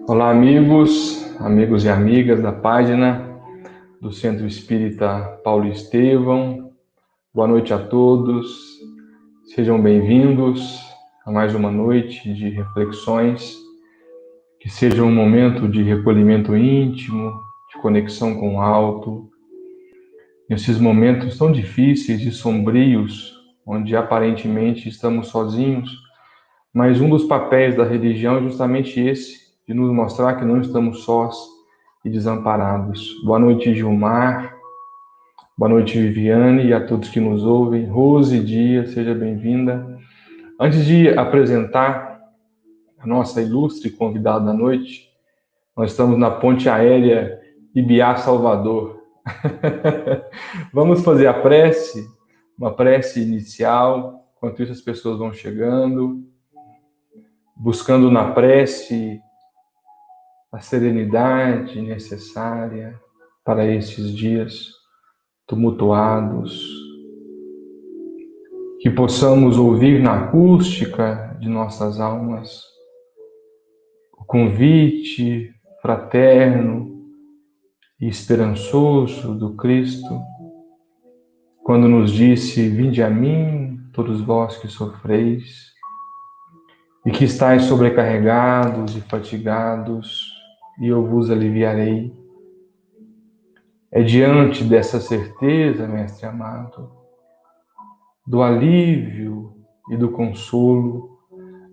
Olá, amigos e amigas da página do Centro Espírita Paulo Estevão. Boa noite a todos. Sejam bem-vindos a mais uma noite de reflexões. Que seja um momento de recolhimento íntimo, de conexão com o alto. Nesses momentos tão difíceis e sombrios, onde aparentemente estamos sozinhos, mas um dos papéis da religião é justamente esse, de nos mostrar que não estamos sós e desamparados. Boa noite, Gilmar. Boa noite, Viviane, e a todos que nos ouvem. Rose Dias, seja bem-vinda. Antes de apresentar a nossa ilustre convidada da noite, nós estamos na ponte aérea Ibiá-Salvador. Vamos fazer a prece, uma prece inicial. Enquanto isso, as pessoas vão chegando, buscando na prece a serenidade necessária para estes dias tumultuados, que possamos ouvir na acústica de nossas almas o convite fraterno e esperançoso do Cristo, quando nos disse: "Vinde a mim, todos vós que sofreis e que estáis sobrecarregados e fatigados, e eu vos aliviarei." É diante dessa certeza, mestre amado, do alívio e do consolo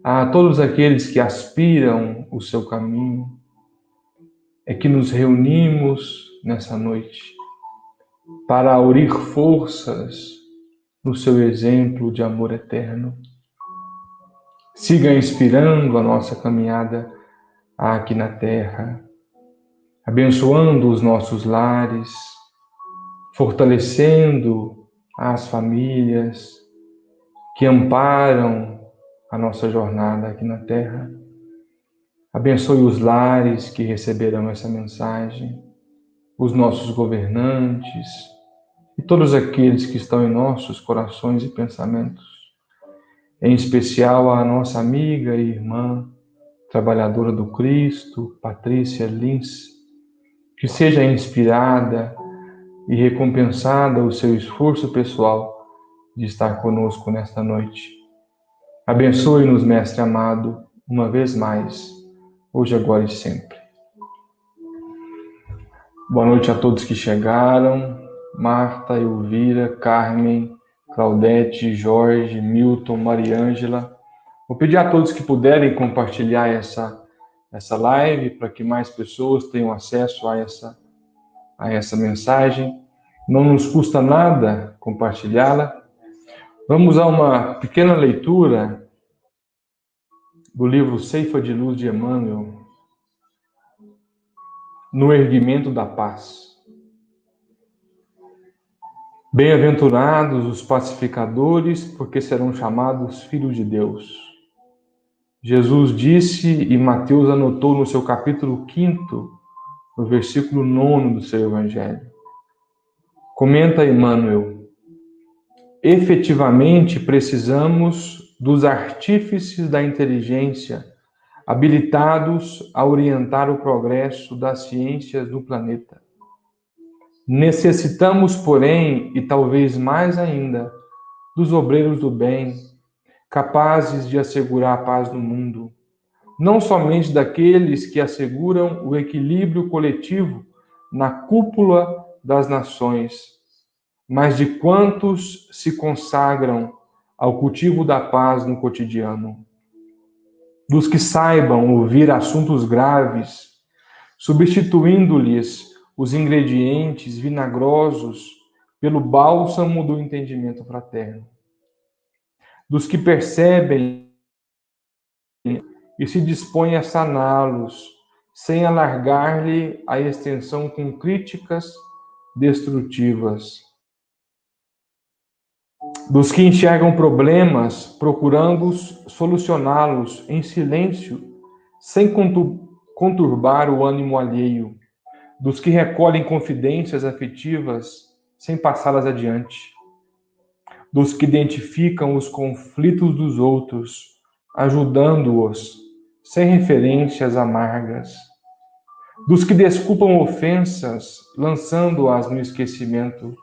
a todos aqueles que aspiram o seu caminho, é que nos reunimos nessa noite para aurir forças no seu exemplo de amor eterno. Siga inspirando a nossa caminhada aqui na Terra, abençoando os nossos lares, fortalecendo as famílias que amparam a nossa jornada aqui na Terra. Abençoe os lares que receberão essa mensagem, os nossos governantes e todos aqueles que estão em nossos corações e pensamentos. Em especial a nossa amiga e irmã, trabalhadora do Cristo, Patrícia Lins, que seja inspirada e recompensada o seu esforço pessoal de estar conosco nesta noite. Abençoe-nos, Mestre amado, uma vez mais, hoje, agora e sempre. Boa noite a todos que chegaram: Marta, Elvira, Carmen, Claudete, Jorge, Milton, Mariângela. Vou pedir a todos que puderem compartilhar essa live para que mais pessoas tenham acesso a essa mensagem. Não nos custa nada compartilhá-la. Vamos a uma pequena leitura do livro Ceifa de Luz de Emmanuel, No Erguimento da Paz. Bem-aventurados os pacificadores, porque serão chamados filhos de Deus. Jesus disse, e Mateus anotou no seu capítulo 5, no versículo 9 do seu Evangelho. Comenta Emmanuel: efetivamente precisamos dos artífices da inteligência, habilitados a orientar o progresso das ciências do planeta. Necessitamos, porém, e talvez mais ainda, dos obreiros do bem, capazes de assegurar a paz no mundo, não somente daqueles que asseguram o equilíbrio coletivo na cúpula das nações, mas de quantos se consagram ao cultivo da paz no cotidiano. Dos que saibam ouvir assuntos graves, substituindo-lhes os ingredientes vinagrosos pelo bálsamo do entendimento fraterno. Dos que percebem e se dispõem a saná-los, sem alargar-lhe a extensão com críticas destrutivas. Dos que enxergam problemas, procurando solucioná-los em silêncio, sem conturbar o ânimo alheio. Dos que recolhem confidências afetivas, sem passá-las adiante. Dos que identificam os conflitos dos outros, ajudando-os sem referências amargas, dos que desculpam ofensas, lançando-as no esquecimento,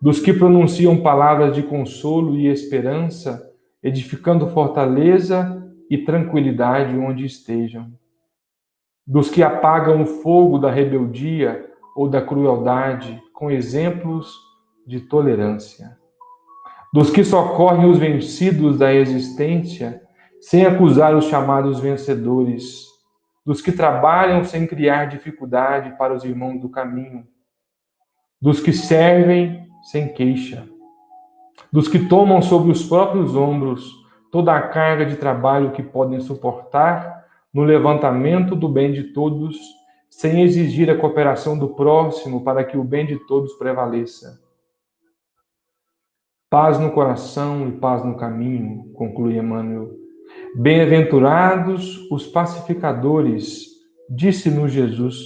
dos que pronunciam palavras de consolo e esperança, edificando fortaleza e tranquilidade onde estejam, dos que apagam o fogo da rebeldia ou da crueldade com exemplos de tolerância, dos que socorrem os vencidos da existência sem acusar os chamados vencedores, dos que trabalham sem criar dificuldade para os irmãos do caminho, dos que servem sem queixa, dos que tomam sobre os próprios ombros toda a carga de trabalho que podem suportar no levantamento do bem de todos, sem exigir a cooperação do próximo para que o bem de todos prevaleça. Paz no coração e paz no caminho, conclui Emmanuel. Bem-aventurados os pacificadores, disse-nos Jesus,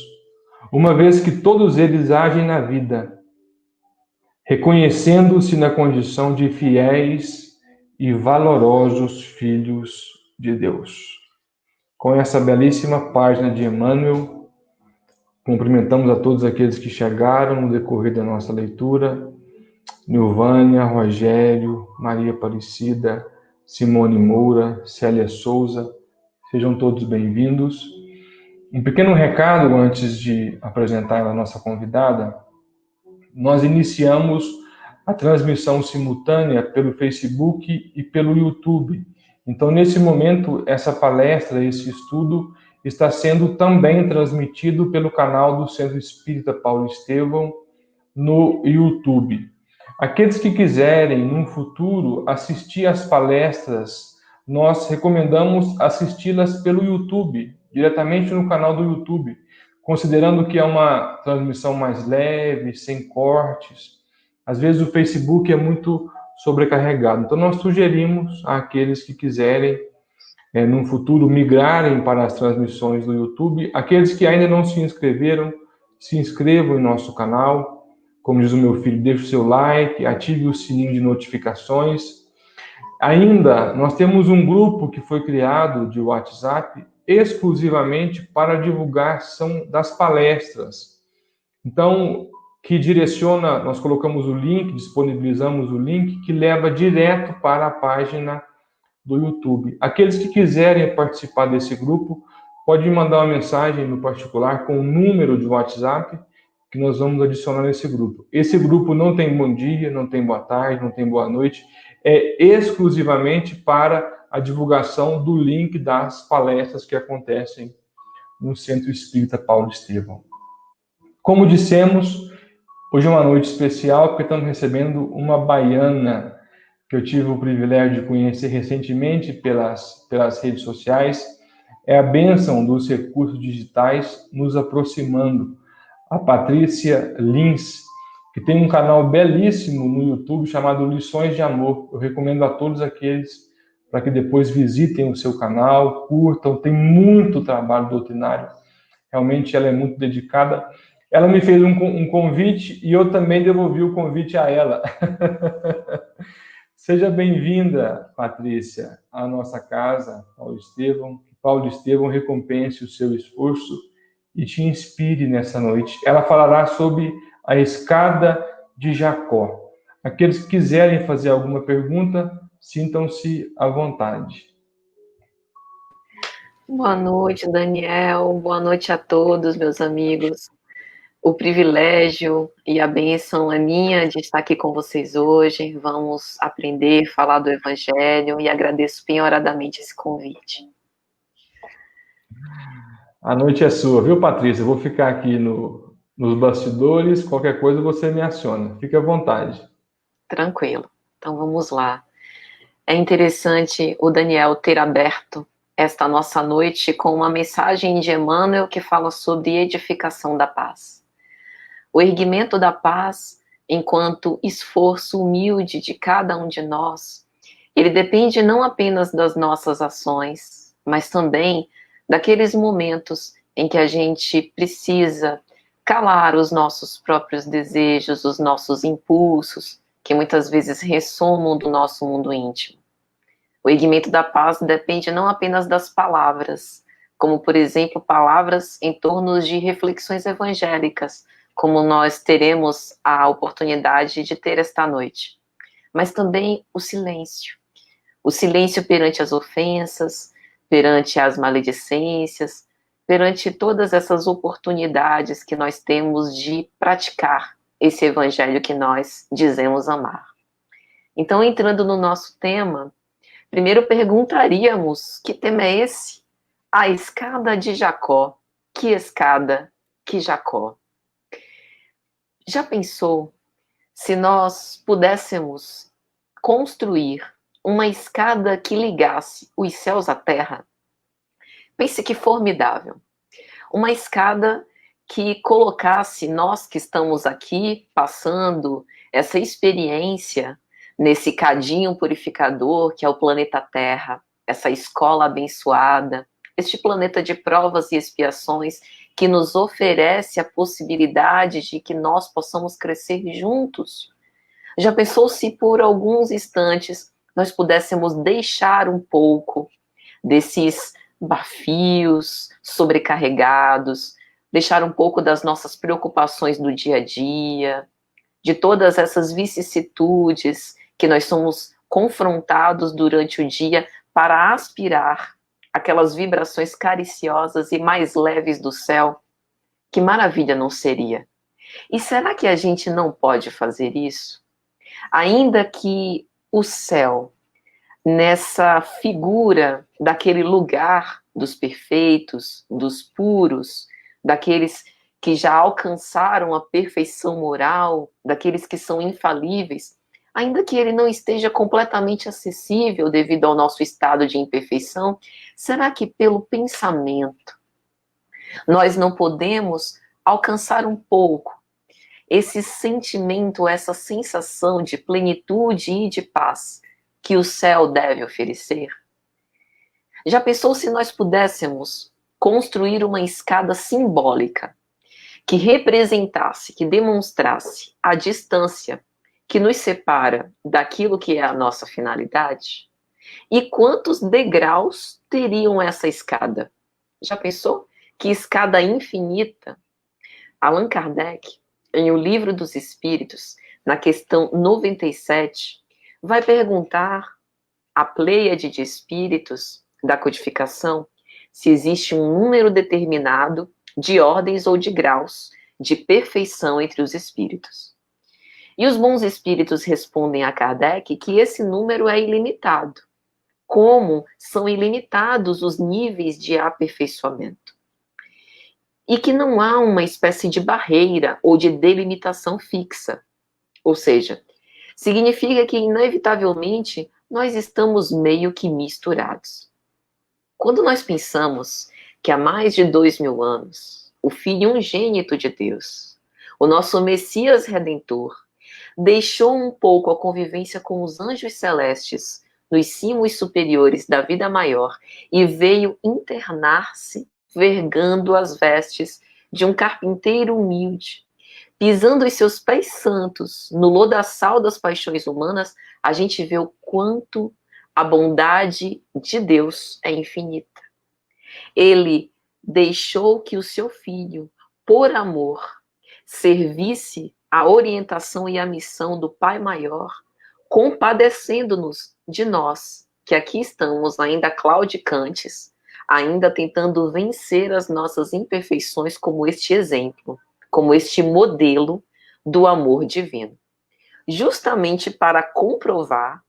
uma vez que todos eles agem na vida, reconhecendo-se na condição de fiéis e valorosos filhos de Deus. Com essa belíssima página de Emmanuel, cumprimentamos a todos aqueles que chegaram no decorrer da nossa leitura, Nilvânia, Rogério, Maria Aparecida, Simone Moura, Célia Souza, sejam todos bem-vindos. Um pequeno recado antes de apresentar a nossa convidada. Nós iniciamos a transmissão simultânea pelo Facebook e pelo YouTube. Então, nesse momento, essa palestra, esse estudo, está sendo também transmitido pelo canal do Centro Espírita Paulo Estevão no YouTube. Aqueles que quiserem, no futuro, assistir às palestras, nós recomendamos assisti-las pelo YouTube, diretamente no canal do YouTube, considerando que é uma transmissão mais leve, sem cortes. Às vezes o Facebook é muito sobrecarregado. Então, nós sugerimos àqueles que quiserem, no futuro, migrarem para as transmissões do YouTube. Aqueles que ainda não se inscreveram, se inscrevam em nosso canal. Como diz o meu filho, deixe o seu like, ative o sininho de notificações. Ainda, nós temos um grupo que foi criado de WhatsApp exclusivamente para a divulgação das palestras. Então, que direciona, nós colocamos o link, disponibilizamos o link, que leva direto para a página do YouTube. Aqueles que quiserem participar desse grupo, podem mandar uma mensagem no particular com o número de WhatsApp, que nós vamos adicionar nesse grupo. Esse grupo não tem bom dia, não tem boa tarde, não tem boa noite, é exclusivamente para a divulgação do link das palestras que acontecem no Centro Espírita Paulo Estevão. Como dissemos, hoje é uma noite especial, porque estamos recebendo uma baiana que eu tive o privilégio de conhecer recentemente pelas redes sociais. É a bênção dos recursos digitais nos aproximando. A Patrícia Lins, que tem um canal belíssimo no YouTube chamado Lições de Amor. Eu recomendo a todos aqueles para que depois visitem o seu canal, curtam, tem muito trabalho doutrinário. Realmente ela é muito dedicada. Ela me fez um convite e eu também devolvi o convite a ela. Seja bem-vinda, Patrícia, à nossa casa, Paulo Estevão. Que Paulo Estevão recompense o seu esforço e te inspire nessa noite. Ela falará sobre a escada de Jacó. Aqueles que quiserem fazer alguma pergunta, sintam-se à vontade. Boa noite, Daniel. Boa noite a todos, meus amigos. O privilégio e a bênção é minha de estar aqui com vocês hoje. Vamos aprender, falar do Evangelho e agradeço penhoradamente esse convite. A noite é sua, viu, Patrícia? Eu vou ficar aqui nos bastidores. Qualquer coisa você me aciona. Fique à vontade. Tranquilo. Então vamos lá. É interessante o Daniel ter aberto esta nossa noite com uma mensagem de Emmanuel que fala sobre edificação da paz. O erguimento da paz, enquanto esforço humilde de cada um de nós, ele depende não apenas das nossas ações, mas também daqueles momentos em que a gente precisa calar os nossos próprios desejos, os nossos impulsos, que muitas vezes ressomam do nosso mundo íntimo. O erguimento da paz depende não apenas das palavras, como, por exemplo, palavras em torno de reflexões evangélicas, como nós teremos a oportunidade de ter esta noite, mas também o silêncio. O silêncio perante as ofensas, perante as maledicências, perante todas essas oportunidades que nós temos de praticar esse evangelho que nós dizemos amar. Então, entrando no nosso tema, primeiro perguntaríamos: que tema é esse? A escada de Jacó. Que escada? Que Jacó? Já pensou se nós pudéssemos construir uma escada que ligasse os céus à terra? Pense que formidável. Uma escada que colocasse nós que estamos aqui passando essa experiência nesse cadinho purificador que é o planeta Terra, essa escola abençoada, este planeta de provas e expiações que nos oferece a possibilidade de que nós possamos crescer juntos. Já pensou se por alguns instantes nós pudéssemos deixar um pouco desses bafios sobrecarregados, deixar um pouco das nossas preocupações do dia a dia, de todas essas vicissitudes que nós somos confrontados durante o dia para aspirar aquelas vibrações cariciosas e mais leves do céu? Que maravilha não seria? E será que a gente não pode fazer isso? Ainda que o céu, nessa figura daquele lugar dos perfeitos, dos puros, daqueles que já alcançaram a perfeição moral, daqueles que são infalíveis, ainda que ele não esteja completamente acessível devido ao nosso estado de imperfeição, será que pelo pensamento nós não podemos alcançar um pouco esse sentimento, essa sensação de plenitude e de paz que o céu deve oferecer? Já pensou se nós pudéssemos construir uma escada simbólica que representasse, que demonstrasse a distância que nos separa daquilo que é a nossa finalidade? E quantos degraus teriam essa escada? Já pensou? Que escada infinita! Allan Kardec, em O Livro dos Espíritos, na questão 97, vai perguntar à pleiade de espíritos da codificação se existe um número determinado de ordens ou de graus de perfeição entre os espíritos. E os bons espíritos respondem a Kardec que esse número é ilimitado, como são ilimitados os níveis de aperfeiçoamento. E que não há uma espécie de barreira ou de delimitação fixa. Ou seja, significa que, inevitavelmente, nós estamos meio que misturados. Quando nós pensamos que há mais de 2000 anos, o Filho unigênito de Deus, o nosso Messias Redentor, deixou um pouco a convivência com os anjos celestes nos cimos superiores da vida maior e veio internar-se vergando as vestes de um carpinteiro humilde, pisando os seus pés santos no lodaçal das paixões humanas, a gente vê o quanto a bondade de Deus é infinita. Ele deixou que o seu filho, por amor, servisse a orientação e a missão do Pai Maior, compadecendo-nos de nós, que aqui estamos ainda claudicantes, ainda tentando vencer as nossas imperfeições como este exemplo, como este modelo do amor divino. Justamente para comprovar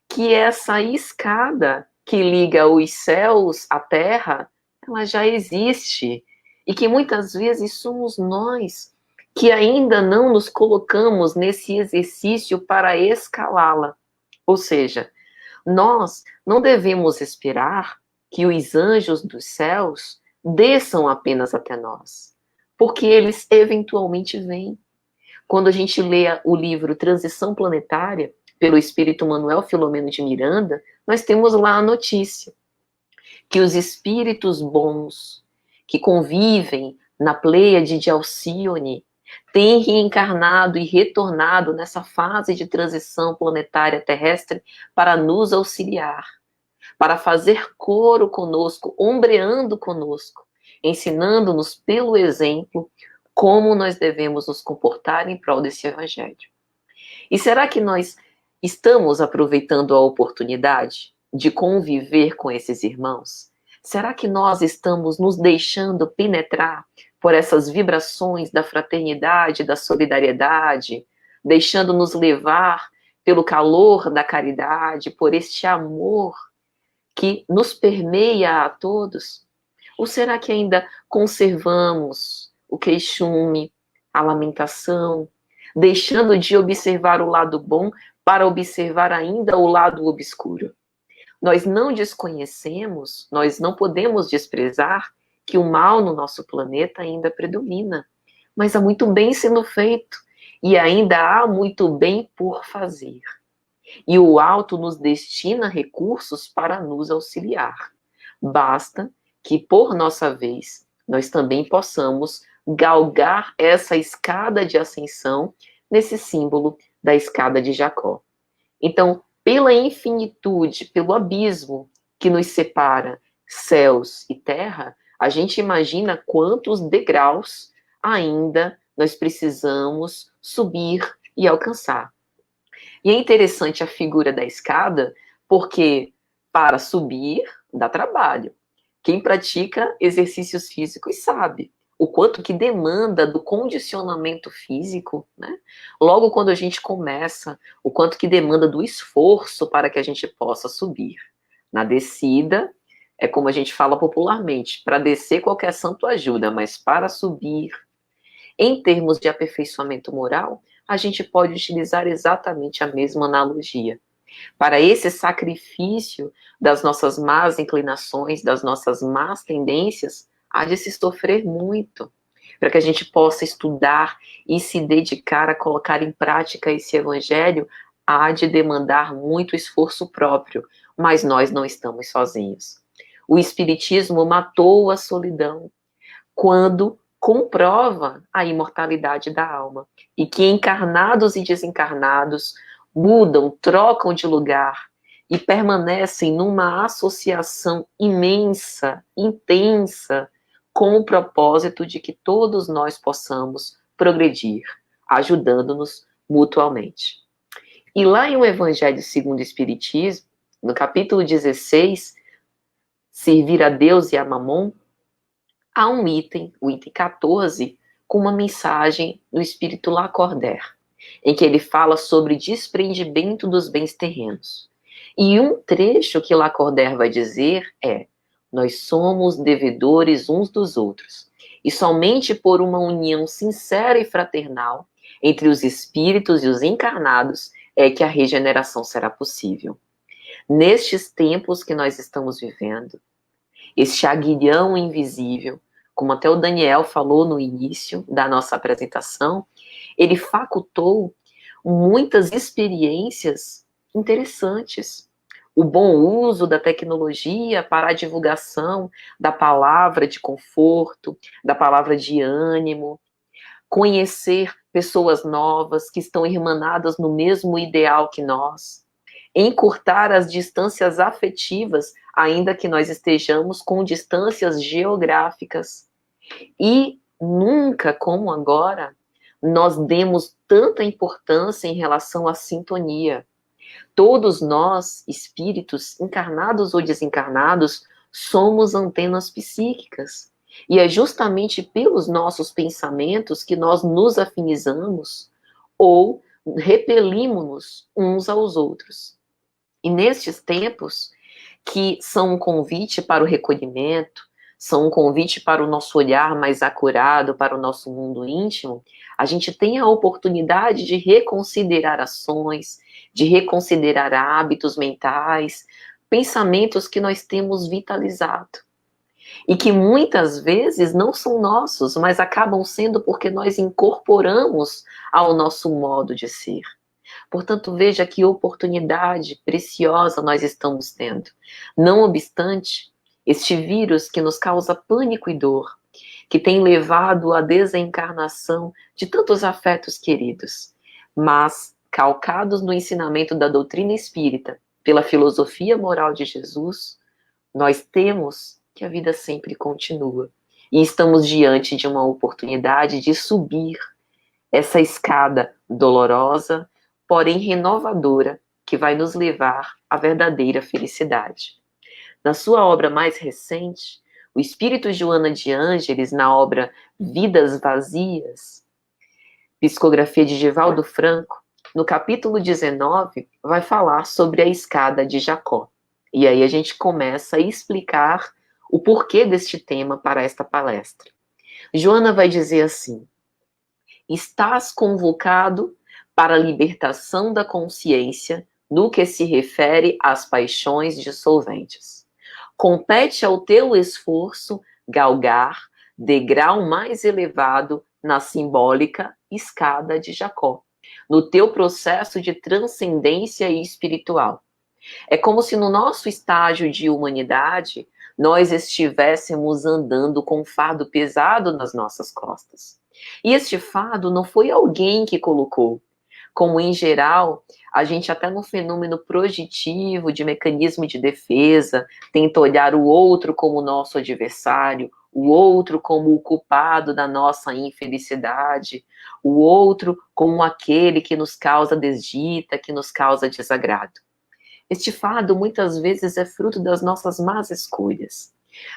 que essa escada que liga os céus à terra, ela já existe, e que muitas vezes somos nós que ainda não nos colocamos nesse exercício para escalá-la. Ou seja, nós não devemos esperar que os anjos dos céus desçam apenas até nós, porque eles eventualmente vêm. Quando a gente lê o livro Transição Planetária, pelo espírito Manuel Filomeno de Miranda, nós temos lá a notícia que os espíritos bons que convivem na Pleiade de Alcíone têm reencarnado e retornado nessa fase de transição planetária terrestre para nos auxiliar, para fazer coro conosco, ombreando conosco, ensinando-nos pelo exemplo como nós devemos nos comportar em prol desse evangelho. E será que nós estamos aproveitando a oportunidade de conviver com esses irmãos? Será que nós estamos nos deixando penetrar por essas vibrações da fraternidade, da solidariedade, deixando-nos levar pelo calor da caridade, por este amor que nos permeia a todos? Ou será que ainda conservamos o queixume, a lamentação, deixando de observar o lado bom para observar ainda o lado obscuro? Nós não desconhecemos, nós não podemos desprezar que o mal no nosso planeta ainda predomina, mas há muito bem sendo feito e ainda há muito bem por fazer. E o alto nos destina recursos para nos auxiliar. Basta que, por nossa vez, nós também possamos galgar essa escada de ascensão nesse símbolo da escada de Jacó. Então, pela infinitude, pelo abismo que nos separa céus e terra, a gente imagina quantos degraus ainda nós precisamos subir e alcançar. E é interessante a figura da escada, porque para subir dá trabalho. Quem pratica exercícios físicos sabe o quanto que demanda do condicionamento físico, né? Logo quando a gente começa, o quanto que demanda do esforço para que a gente possa subir. Na descida, é como a gente fala popularmente, para descer qualquer santo ajuda, mas para subir, em termos de aperfeiçoamento moral, a gente pode utilizar exatamente a mesma analogia. Para esse sacrifício das nossas más inclinações, das nossas más tendências, há de se sofrer muito, para que a gente possa estudar e se dedicar a colocar em prática esse evangelho, há de demandar muito esforço próprio, mas nós não estamos sozinhos. O Espiritismo matou a solidão quando comprova a imortalidade da alma, e que encarnados e desencarnados mudam, trocam de lugar e permanecem numa associação imensa, intensa, com o propósito de que todos nós possamos progredir, ajudando-nos mutuamente. E lá em O Evangelho segundo o Espiritismo, no capítulo 16, Servir a Deus e a Mamon, há um item, o item 14, com uma mensagem do Espírito Lacordaire, em que ele fala sobre desprendimento dos bens terrenos. E um trecho que Lacordaire vai dizer é: nós somos devedores uns dos outros, e somente por uma união sincera e fraternal entre os espíritos e os encarnados é que a regeneração será possível. Nestes tempos que nós estamos vivendo, este aguilhão invisível, como até o Daniel falou no início da nossa apresentação, ele facultou muitas experiências interessantes. O bom uso da tecnologia para a divulgação da palavra de conforto, da palavra de ânimo, conhecer pessoas novas que estão irmanadas no mesmo ideal que nós, encurtar as distâncias afetivas, ainda que nós estejamos com distâncias geográficas. E nunca como agora nós demos tanta importância em relação à sintonia. Todos nós, espíritos, encarnados ou desencarnados, somos antenas psíquicas. E é justamente pelos nossos pensamentos que nós nos afinizamos ou repelimos-nos uns aos outros. E nestes tempos, que são um convite para o recolhimento, são um convite para o nosso olhar mais acurado, para o nosso mundo íntimo, a gente tem a oportunidade de reconsiderar ações, de reconsiderar hábitos mentais, pensamentos que nós temos vitalizado. E que muitas vezes não são nossos, mas acabam sendo porque nós incorporamos ao nosso modo de ser. Portanto, veja que oportunidade preciosa nós estamos tendo. Não obstante, este vírus que nos causa pânico e dor, que tem levado à desencarnação de tantos afetos queridos, mas calcados no ensinamento da doutrina espírita pela filosofia moral de Jesus, nós temos que a vida sempre continua. E estamos diante de uma oportunidade de subir essa escada dolorosa, porém renovadora, que vai nos levar à verdadeira felicidade. Na sua obra mais recente, o espírito Joana de Ângeles, na obra Vidas Vazias, psicografia de Divaldo Franco, no capítulo 19, vai falar sobre a escada de Jacó. E aí a gente começa a explicar o porquê deste tema para esta palestra. Joana vai dizer assim: estás convocado para a libertação da consciência no que se refere às paixões dissolventes. Compete ao teu esforço galgar degrau mais elevado na simbólica escada de Jacó, no teu processo de transcendência espiritual. É como se no nosso estágio de humanidade nós estivéssemos andando com um fardo pesado nas nossas costas. E este fardo não foi alguém que colocou. Como em geral, a gente até no fenômeno projetivo de mecanismo de defesa, tenta olhar o outro como nosso adversário, o outro como o culpado da nossa infelicidade, o outro como aquele que nos causa desdita, que nos causa desagrado. Este fardo muitas vezes é fruto das nossas más escolhas.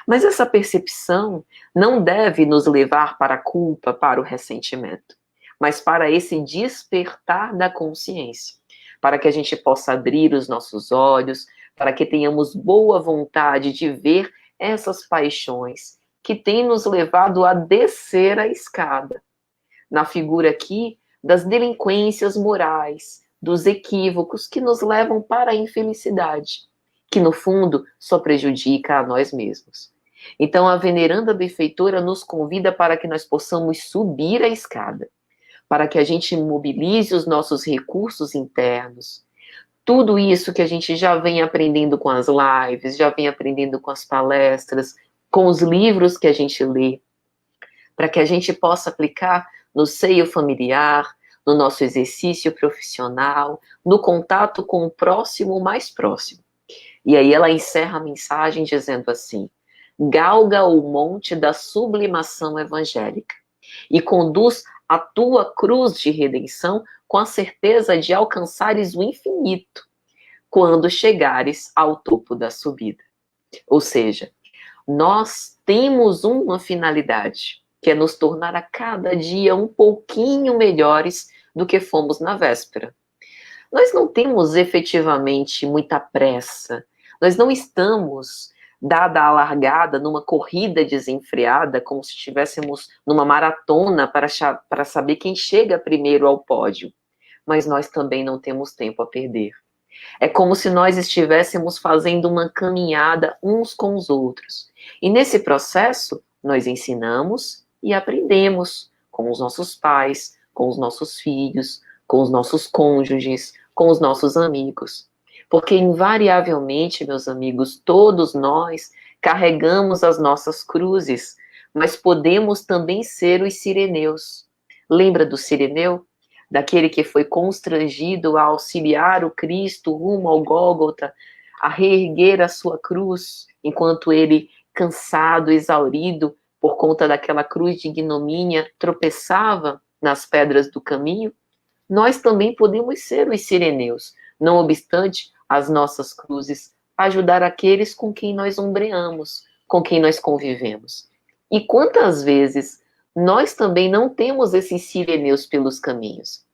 Mas essa percepção não deve nos levar para a culpa, para o ressentimento, mas para esse despertar da consciência, para que a gente possa abrir os nossos olhos, para que tenhamos boa vontade de ver essas paixões que têm nos levado a descer a escada. Na figura aqui das delinquências morais, dos equívocos que nos levam para a infelicidade, que no fundo só prejudica a nós mesmos. Então a veneranda benfeitora nos convida para que nós possamos subir a escada, para que a gente mobilize os nossos recursos internos. Tudo isso que a gente já vem aprendendo com as lives, já vem aprendendo com as palestras, com os livros que a gente lê, para que a gente possa aplicar no seio familiar, no nosso exercício profissional, no contato com o próximo mais próximo. E aí ela encerra a mensagem dizendo assim: galga o monte da sublimação evangélica e conduz a tua cruz de redenção com a certeza de alcançares o infinito quando chegares ao topo da subida. Ou seja, nós temos uma finalidade, que é nos tornar a cada dia um pouquinho melhores do que fomos na véspera. Nós não temos efetivamente muita pressa, nós não estamos, dada a largada, numa corrida desenfreada, como se estivéssemos numa maratona para saber quem chega primeiro ao pódio, mas nós também não temos tempo a perder. É como se nós estivéssemos fazendo uma caminhada uns com os outros. E nesse processo, nós ensinamos e aprendemos com os nossos pais, com os nossos filhos, com os nossos cônjuges, com os nossos amigos. Porque invariavelmente, meus amigos, todos nós carregamos as nossas cruzes, mas podemos também ser os sireneus. Lembra do sireneu? Daquele que foi constrangido a auxiliar o Cristo rumo ao Gólgota, a reerguer a sua cruz, enquanto ele, cansado, exaurido, por conta daquela cruz de ignomínia, tropeçava nas pedras do caminho. Nós também podemos ser os sireneus, não obstante as nossas cruzes, ajudar aqueles com quem nós ombreamos, com quem nós convivemos. E quantas vezes nós também não temos esses sireneus pelos caminhos?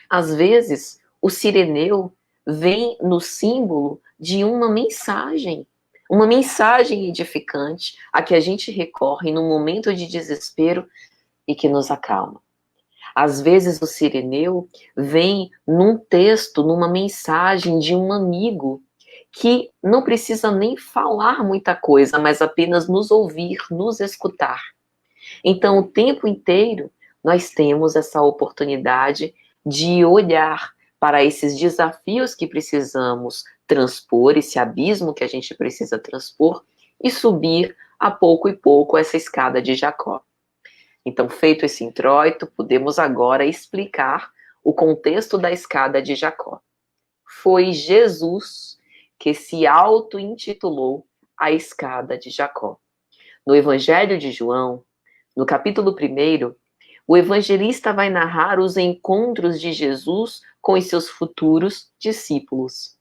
Às vezes, o sireneu vem no símbolo de uma mensagem edificante a que a gente recorre num momento de desespero e que nos acalma. Às vezes o sireneu vem num texto, numa mensagem de um amigo que não precisa nem falar muita coisa, mas apenas nos ouvir, nos escutar. Então, o tempo inteiro, nós temos essa oportunidade de olhar para esses desafios que precisamos transpor, esse abismo que a gente precisa transpor, e subir a pouco e pouco essa escada de Jacó. Então, feito esse introito, podemos agora explicar o contexto da escada de Jacó. foi Jesus que se auto-intitulou a escada de Jacó. No Evangelho de João, no capítulo 1, o evangelista vai narrar os encontros de Jesus com os seus futuros discípulos,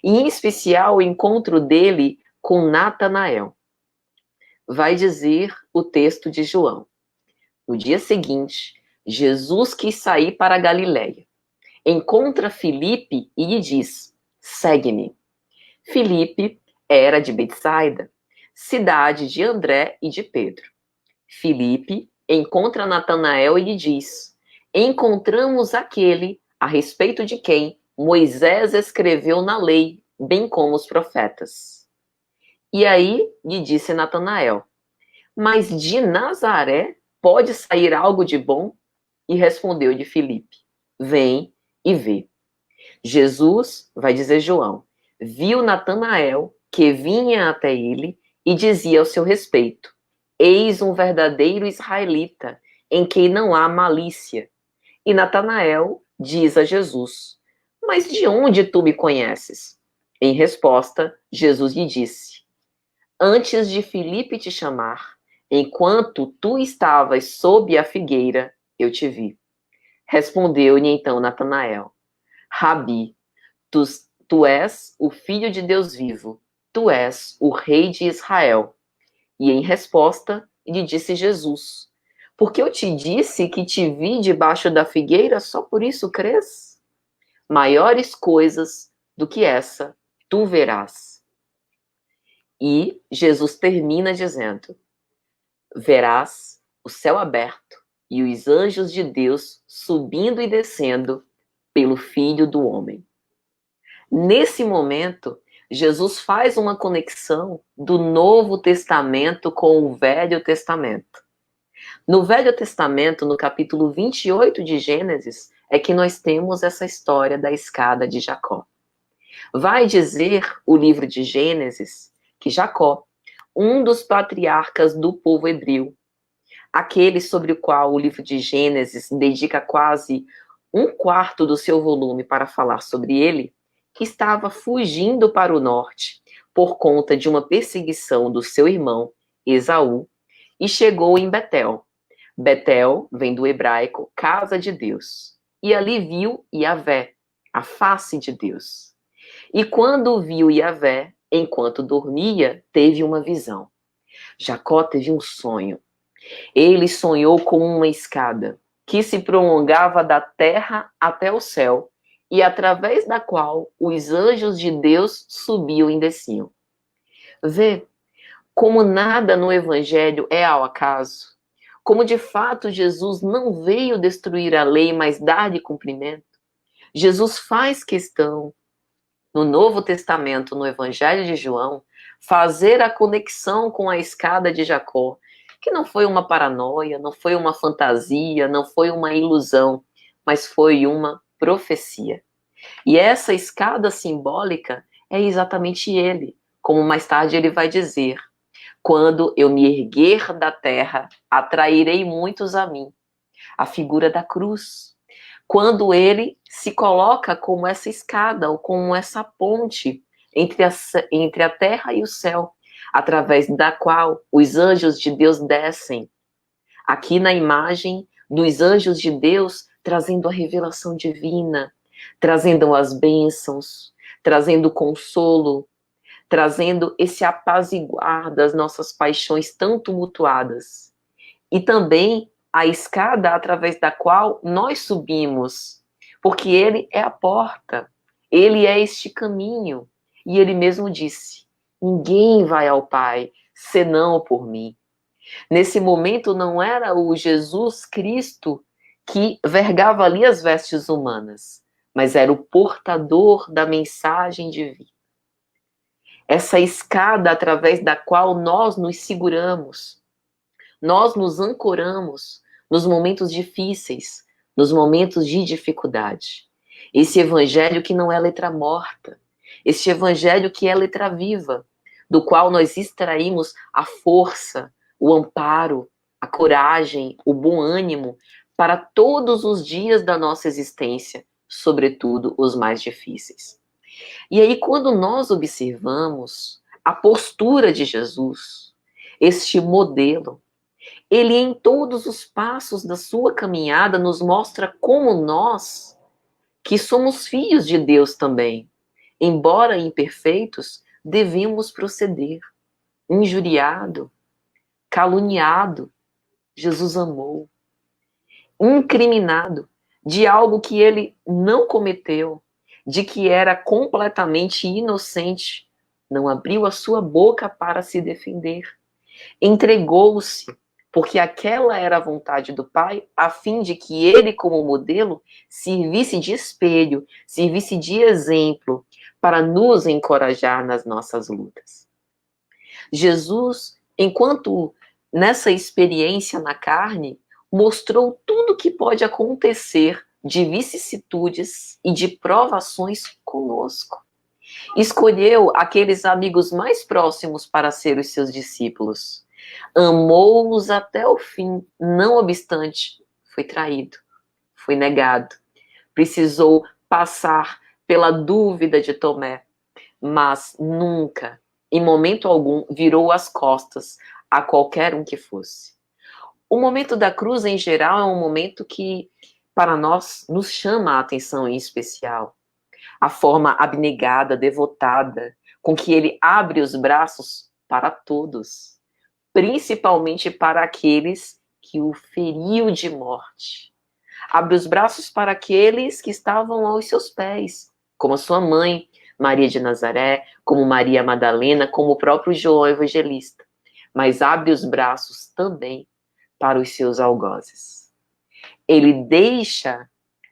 e em especial o encontro dele com Natanael. Vai dizer o texto de João: no dia seguinte, Jesus quis sair para a Galiléia. Encontra Filipe e lhe diz: segue-me. Filipe era de Betsaida, cidade de André e de Pedro. Filipe encontra Natanael e lhe diz: encontramos aquele a respeito de quem Moisés escreveu na lei, bem como os profetas. E aí lhe disse Natanael: mas de Nazaré pode sair algo de bom? E respondeu-lhe Filipe: vem e vê. Jesus, vai dizer João, viu Natanael que vinha até ele e dizia ao seu respeito: eis um verdadeiro israelita, em quem não há malícia. E Natanael diz a Jesus: mas de onde tu me conheces? Em resposta, Jesus lhe disse: antes de Filipe te chamar, enquanto tu estavas sob a figueira, eu te vi. Respondeu-lhe então Natanael: Rabi, tu és o Filho de Deus vivo, tu és o Rei de Israel. E em resposta, lhe disse Jesus: porque eu te disse que te vi debaixo da figueira, só por isso crês? Maiores coisas do que essa tu verás. E Jesus termina dizendo: verás o céu aberto e os anjos de Deus subindo e descendo pelo Filho do Homem. Nesse momento, Jesus faz uma conexão do Novo Testamento com o Velho Testamento. No Velho Testamento, no capítulo 28 de Gênesis, é que nós temos essa história da escada de Jacó. Vai dizer o livro de Gênesis que Jacó, um dos patriarcas do povo hebreu, aquele sobre o qual o livro de Gênesis dedica quase um quarto do seu volume para falar sobre ele, que estava fugindo para o norte por conta de uma perseguição do seu irmão Esaú e chegou em Betel. Betel vem do hebraico casa de Deus. E ali viu Yahvé, a face de Deus. E quando viu Yahvé, enquanto dormia, teve uma visão. Jacó teve um sonho. Ele sonhou com uma escada que se prolongava da terra até o céu e através da qual os anjos de Deus subiam e desciam. Vê como nada no Evangelho é ao acaso, como de fato Jesus não veio destruir a lei, mas dar-lhe cumprimento. Jesus faz questão, no Novo Testamento, no Evangelho de João, fazer a conexão com a escada de Jacó, que não foi uma paranoia, não foi uma fantasia, não foi uma ilusão, mas foi uma profecia. E essa escada simbólica é exatamente ele, como mais tarde ele vai dizer: quando eu me erguer da terra, atrairei muitos a mim. A figura da cruz. Quando ele se coloca como essa escada, ou como essa ponte entre a terra e o céu, através da qual os anjos de Deus descem. Aqui na imagem dos anjos de Deus, trazendo a revelação divina, trazendo as bênçãos, trazendo consolo, trazendo esse apaziguar das nossas paixões tão tumultuadas. E também a escada através da qual nós subimos, porque ele é a porta, ele é este caminho. E ele mesmo disse: ninguém vai ao Pai senão por mim. Nesse momento não era o Jesus Cristo que vergava ali as vestes humanas, mas era o portador da mensagem divina. Essa escada através da qual nós nos seguramos, nós nos ancoramos nos momentos difíceis, nos momentos de dificuldade. Esse evangelho que não é letra morta, esse evangelho que é letra viva, do qual nós extraímos a força, o amparo, a coragem, o bom ânimo para todos os dias da nossa existência, sobretudo os mais difíceis. E aí, quando nós observamos a postura de Jesus, este modelo, ele em todos os passos da sua caminhada nos mostra como nós, que somos filhos de Deus também, embora imperfeitos, devemos proceder. Injuriado, caluniado, Jesus amou. Incriminado de algo que ele não cometeu, de que era completamente inocente, não abriu a sua boca para se defender. Entregou-se, porque aquela era a vontade do Pai, a fim de que ele, como modelo, servisse de espelho, servisse de exemplo, para nos encorajar nas nossas lutas. Jesus, enquanto nessa experiência na carne, mostrou tudo o que pode acontecer de vicissitudes e de provações conosco. Escolheu aqueles amigos mais próximos para ser os seus discípulos. Amou-os até o fim, não obstante, foi traído, foi negado. Precisou passar pela dúvida de Tomé, mas nunca, em momento algum, virou as costas a qualquer um que fosse. O momento da cruz, em geral, é um momento que, para nós, nos chama a atenção em especial. A forma abnegada, devotada, com que ele abre os braços para todos, principalmente para aqueles que o feriu de morte. Abre os braços para aqueles que estavam aos seus pés, como a sua mãe, Maria de Nazaré, como Maria Madalena, como o próprio João Evangelista. Mas abre os braços também para os seus algozes. Ele deixa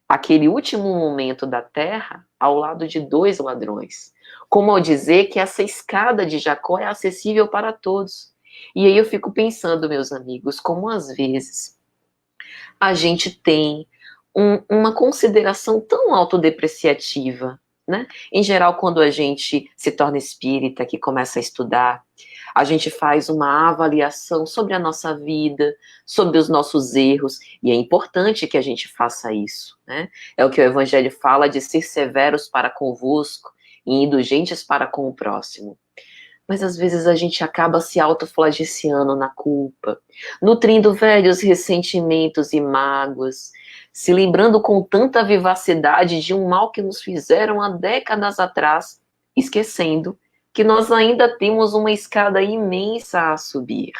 aquele último momento da terra ao lado de 2 ladrões, como ao dizer que essa escada de Jacó é acessível para todos. E aí eu fico pensando, meus amigos, como às vezes a gente tem uma consideração tão autodepreciativa, né? Em geral, quando a gente se torna espírita, que começa a estudar, a gente faz uma avaliação sobre a nossa vida, sobre os nossos erros, e é importante que a gente faça isso, né? É o que o Evangelho fala de ser severos para convosco e indulgentes para com o próximo. Mas às vezes a gente acaba se autoflagelando na culpa, nutrindo velhos ressentimentos e mágoas, se lembrando com tanta vivacidade de um mal que nos fizeram há décadas atrás, esquecendo que nós ainda temos uma escada imensa a subir.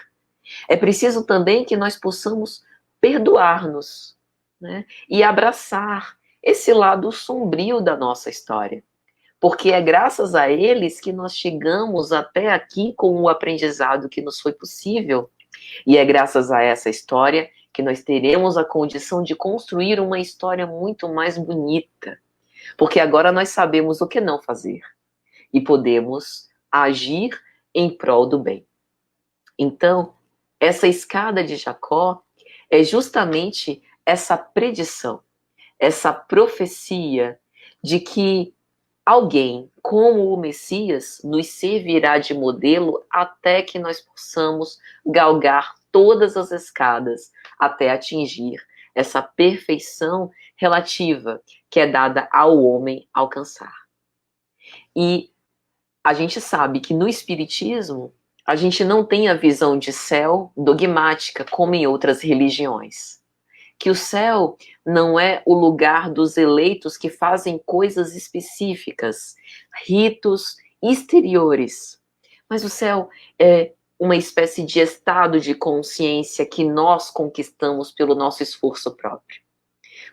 É preciso também que nós possamos perdoar-nos, né? E abraçar esse lado sombrio da nossa história. Porque é graças a eles que nós chegamos até aqui com o aprendizado que nos foi possível. E é graças a essa história que nós teremos a condição de construir uma história muito mais bonita. Porque agora nós sabemos o que não fazer. E podemos agir em prol do bem. Então, essa escada de Jacó é justamente essa predição, essa profecia de que alguém, como o Messias, nos servirá de modelo até que nós possamos galgar todas as escadas até atingir essa perfeição relativa que é dada ao homem alcançar. E a gente sabe que no Espiritismo a gente não tem a visão de céu dogmática como em outras religiões. Que o céu não é o lugar dos eleitos que fazem coisas específicas, ritos exteriores. Mas o céu é uma espécie de estado de consciência que nós conquistamos pelo nosso esforço próprio.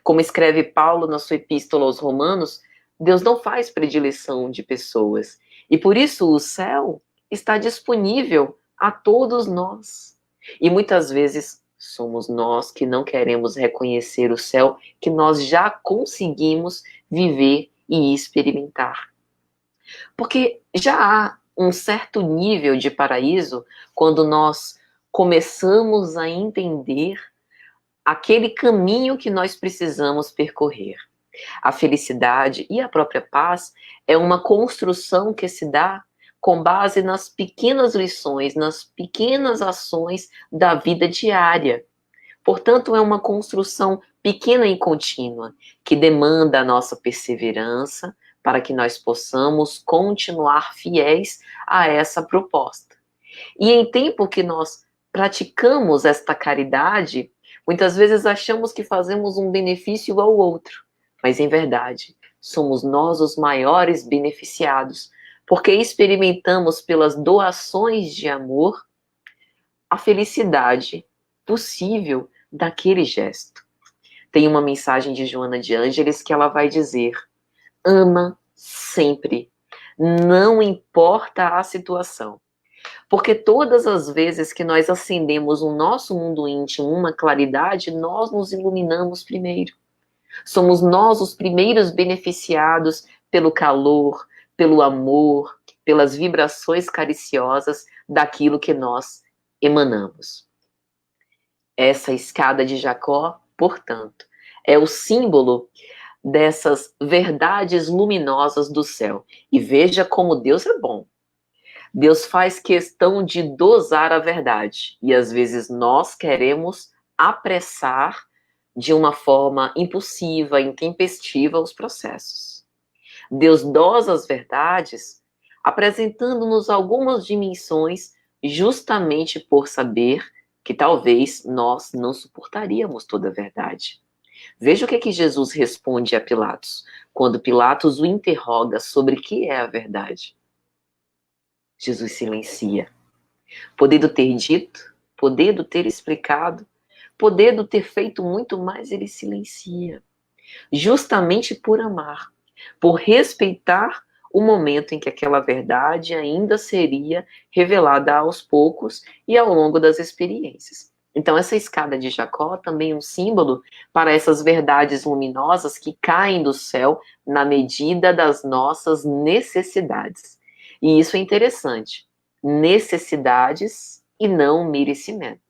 Como escreve Paulo na sua epístola aos Romanos, Deus não faz predileção de pessoas. E por isso o céu está disponível a todos nós. E muitas vezes somos nós que não queremos reconhecer o céu que nós já conseguimos viver e experimentar. Porque já há um certo nível de paraíso quando nós começamos a entender aquele caminho que nós precisamos percorrer. A felicidade e a própria paz é uma construção que se dá com base nas pequenas lições, nas pequenas ações da vida diária. Portanto, é uma construção pequena e contínua, que demanda a nossa perseverança para que nós possamos continuar fiéis a essa proposta. E em tempo que nós praticamos esta caridade, muitas vezes achamos que fazemos um benefício ao outro, mas em verdade, somos nós os maiores beneficiados, porque experimentamos pelas doações de amor a felicidade possível daquele gesto. Tem uma mensagem de Joana de Ângeles que ela vai dizer: ama sempre, não importa a situação. Porque todas as vezes que nós acendemos o nosso mundo íntimo, uma claridade, nós nos iluminamos primeiro. Somos nós os primeiros beneficiados pelo calor, pelo amor, pelas vibrações cariciosas daquilo que nós emanamos. Essa escada de Jacó, portanto, é o símbolo dessas verdades luminosas do céu. E veja como Deus é bom. Deus faz questão de dosar a verdade. E às vezes nós queremos apressar de uma forma impulsiva, intempestiva os processos. Deus dosa as verdades, apresentando-nos algumas dimensões, justamente por saber que talvez nós não suportaríamos toda a verdade. Veja o que Jesus responde a Pilatos, quando Pilatos o interroga sobre o que é a verdade. Jesus silencia. Podendo ter dito, podendo ter explicado, podendo ter feito muito mais, ele silencia. Justamente por amar, por respeitar o momento em que aquela verdade ainda seria revelada aos poucos e ao longo das experiências. Então, essa escada de Jacó também é um símbolo para essas verdades luminosas que caem do céu na medida das nossas necessidades. E isso é interessante. Necessidades e não merecimento.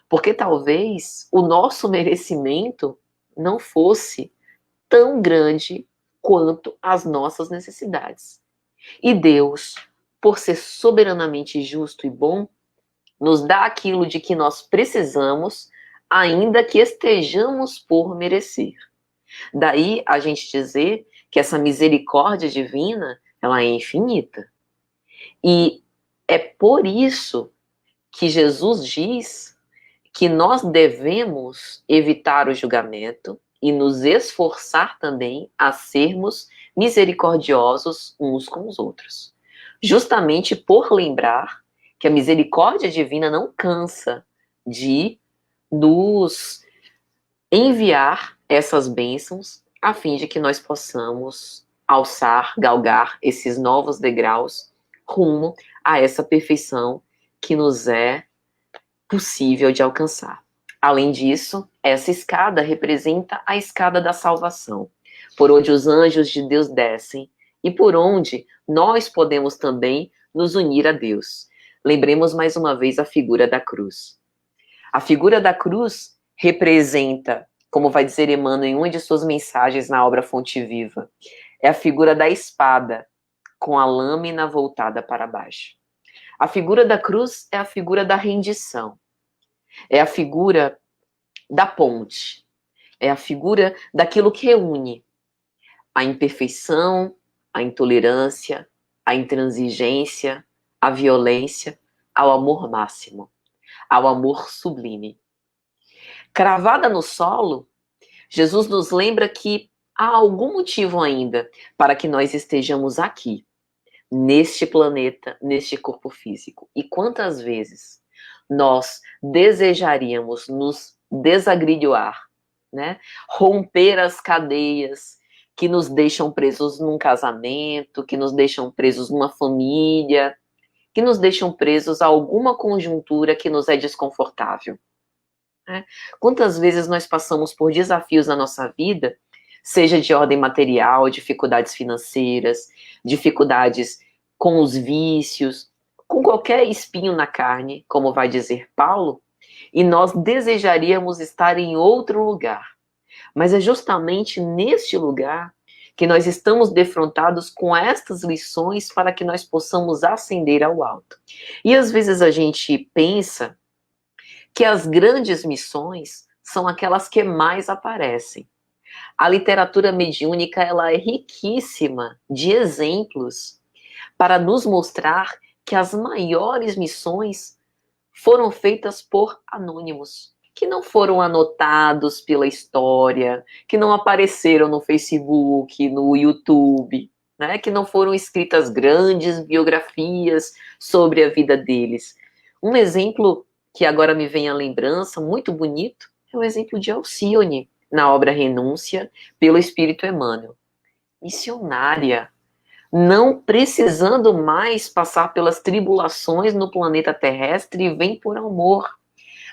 Porque talvez o nosso merecimento não fosse tão grande quanto as nossas necessidades. E Deus, por ser soberanamente justo e bom, nos dá aquilo de que nós precisamos, ainda que estejamos por merecer. Daí a gente dizer que essa misericórdia divina, ela é infinita. E é por isso que Jesus diz que nós devemos evitar o julgamento e nos esforçar também a sermos misericordiosos uns com os outros. Justamente por lembrar que a misericórdia divina não cansa de nos enviar essas bênçãos a fim de que nós possamos alçar, galgar esses novos degraus rumo a essa perfeição que nos é possível de alcançar. Além disso, essa escada representa a escada da salvação, por onde os anjos de Deus descem e por onde nós podemos também nos unir a Deus. Lembremos mais uma vez a figura da cruz. A figura da cruz representa, como vai dizer Emmanuel em uma de suas mensagens na obra Fonte Viva, é a figura da espada com a lâmina voltada para baixo. A figura da cruz é a figura da rendição, é a figura da ponte, é a figura daquilo que reúne a imperfeição, a intolerância, a intransigência, a violência, ao amor máximo, ao amor sublime. Cravada no solo, Jesus nos lembra que há algum motivo ainda para que nós estejamos aqui, neste planeta, neste corpo físico. E quantas vezes nós desejaríamos nos desagrilhoar, né? Romper as cadeias que nos deixam presos num casamento, que nos deixam presos numa família, que nos deixam presos a alguma conjuntura que nos é desconfortável. Né? Quantas vezes nós passamos por desafios na nossa vida, seja de ordem material, dificuldades financeiras, dificuldades com os vícios, com qualquer espinho na carne, como vai dizer Paulo, e nós desejaríamos estar em outro lugar. Mas é justamente neste lugar que nós estamos defrontados com estas lições para que nós possamos ascender ao alto. E às vezes a gente pensa que as grandes missões são aquelas que mais aparecem. A literatura mediúnica, ela é riquíssima de exemplos para nos mostrar que as maiores missões foram feitas por anônimos, que não foram anotados pela história, que não apareceram no Facebook, no YouTube, né? Que não foram escritas grandes biografias sobre a vida deles. Um exemplo que agora me vem à lembrança, muito bonito, é o exemplo de Alcione, na obra Renúncia, pelo Espírito Emmanuel. Missionária, não precisando mais passar pelas tribulações no planeta terrestre, vem por amor,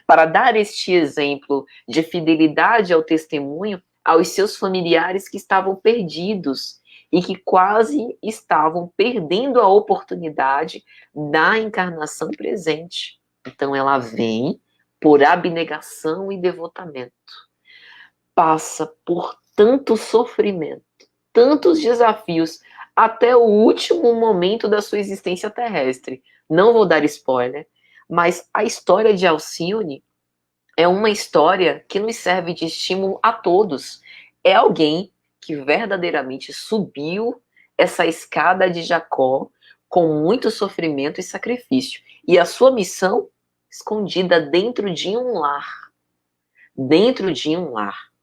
para dar este exemplo de fidelidade ao testemunho aos seus familiares que estavam perdidos e que quase estavam perdendo a oportunidade da encarnação presente. Então ela vem por abnegação e devotamento. Passa por tanto sofrimento, tantos desafios, até o último momento da sua existência terrestre. Não vou dar spoiler, mas a história de Alcione é uma história que nos serve de estímulo a todos. É alguém que verdadeiramente subiu essa escada de Jacó com muito sofrimento e sacrifício. E a sua missão escondida dentro de um lar. Dentro de um lar.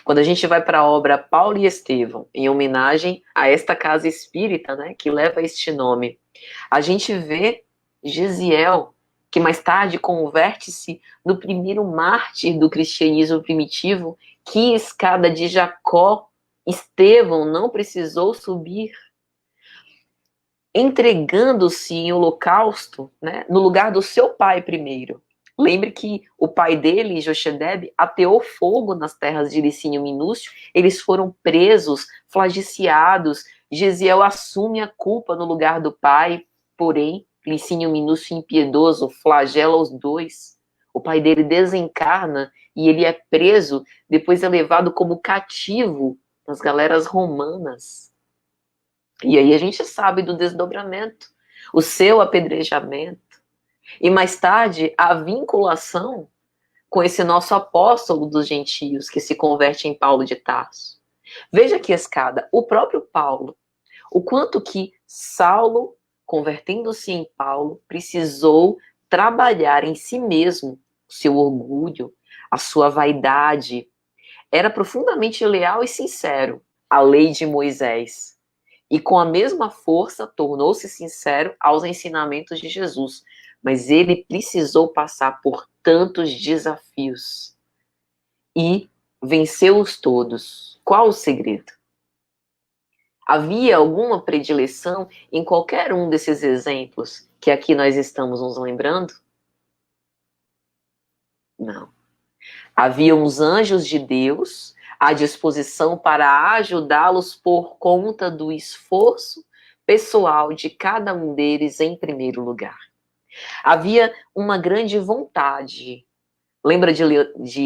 Quando a gente vai para a obra Paulo e Estevão, em homenagem a esta casa espírita, né, que leva este nome, a gente vê Gesiel, que mais tarde converte-se no primeiro mártir do cristianismo primitivo. Que escada de Jacó Estevão não precisou subir, entregando-se em holocausto, né, no lugar do seu pai primeiro. Lembre que o pai dele, Jochedeb, ateou fogo nas terras de Licínio Minúcio. Eles foram presos, flagiciados. Gesiel assume a culpa no lugar do pai, porém, Licínio Minúcio impiedoso flagela os dois. O pai dele desencarna e ele é preso, depois é levado como cativo nas galeras romanas. E aí a gente sabe do desdobramento, o seu apedrejamento. E mais tarde, a vinculação com esse nosso apóstolo dos gentios, que se converte em Paulo de Tarso. Veja que escada, o próprio Paulo, o quanto que Saulo, convertendo-se em Paulo, precisou trabalhar em si mesmo o seu orgulho, a sua vaidade. Era profundamente leal e sincero à lei de Moisés. E com a mesma força tornou-se sincero aos ensinamentos de Jesus. Mas ele precisou passar por tantos desafios e venceu-os todos. Qual o segredo? Havia alguma predileção em qualquer um desses exemplos que aqui nós estamos nos lembrando? Não. Havia uns anjos de Deus à disposição para ajudá-los por conta do esforço pessoal de cada um deles em primeiro lugar. Havia uma grande vontade. Lembra de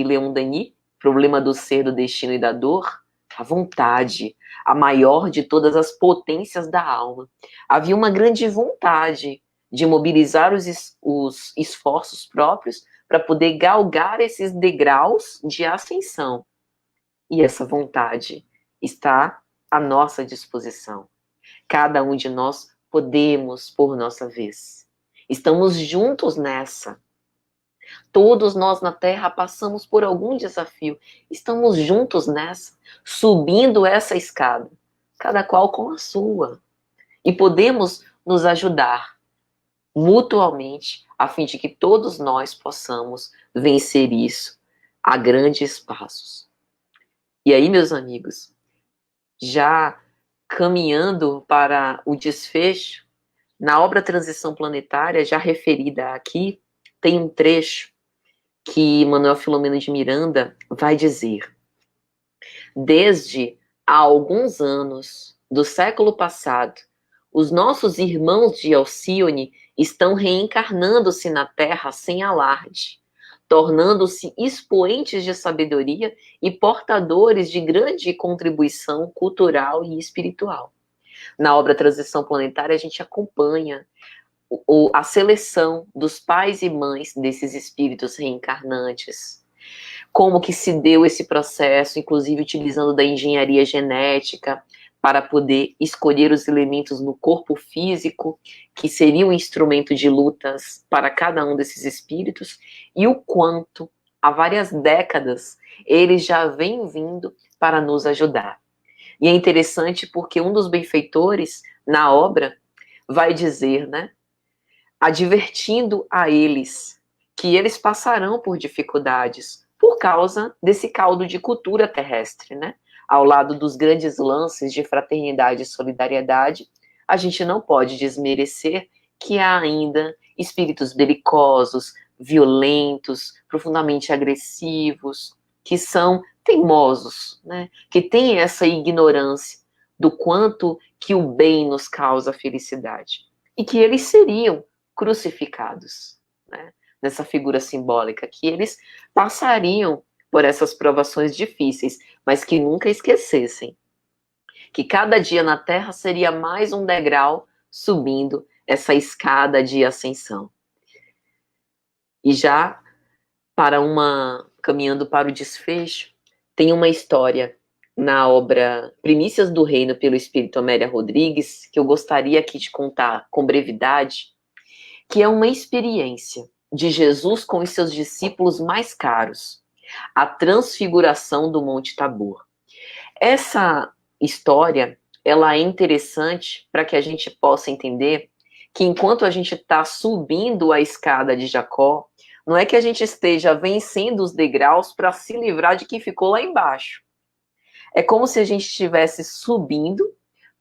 Leon Denis? Problema do ser, do destino e da dor? A vontade, a maior de todas as potências da alma. Havia uma grande vontade de mobilizar os esforços próprios para poder galgar esses degraus de ascensão. E essa vontade está à nossa disposição. Cada um de nós podemos, por nossa vez. Estamos juntos nessa. Todos nós na Terra passamos por algum desafio. Estamos juntos nessa, subindo essa escada, cada qual com a sua. E podemos nos ajudar mutuamente, a fim de que todos nós possamos vencer isso a grandes passos. E aí, meus amigos, já caminhando para o desfecho, na obra Transição Planetária, já referida aqui, tem um trecho que Manuel Filomeno de Miranda vai dizer: desde há alguns anos do século passado, os nossos irmãos de Alcione estão reencarnando-se na Terra sem alarde, tornando-se expoentes de sabedoria e portadores de grande contribuição cultural e espiritual. Na obra Transição Planetária, a gente acompanha a seleção dos pais e mães desses espíritos reencarnantes. como que se deu esse processo, inclusive utilizando da engenharia genética para poder escolher os elementos no corpo físico, que seria um instrumento de lutas para cada um desses espíritos, e o quanto, há várias décadas, eles já vêm vindo para nos ajudar. E é interessante porque um dos benfeitores, na obra, vai dizer, né, advertindo a eles que eles passarão por dificuldades por causa desse caldo de cultura terrestre, né? Ao lado dos grandes lances de fraternidade e solidariedade, a gente não pode desmerecer que há ainda espíritos belicosos, violentos, profundamente agressivos, que são teimosos, né? Que têm essa ignorância do quanto que o bem nos causa felicidade. E que eles seriam crucificados, né? Nessa figura simbólica, que eles passariam por essas provações difíceis, mas que nunca esquecessem que cada dia na Terra seria mais um degrau subindo essa escada de ascensão. E já caminhando para o desfecho, tem uma história na obra Primícias do Reino pelo Espírito Amélia Rodrigues, que eu gostaria aqui de contar com brevidade, que é uma experiência de Jesus com os seus discípulos mais caros, a transfiguração do Monte Tabor. Essa história, ela é interessante para que a gente possa entender que enquanto a gente está subindo a escada de Jacó, não é que a gente esteja vencendo os degraus para se livrar de quem ficou lá embaixo. É como se a gente estivesse subindo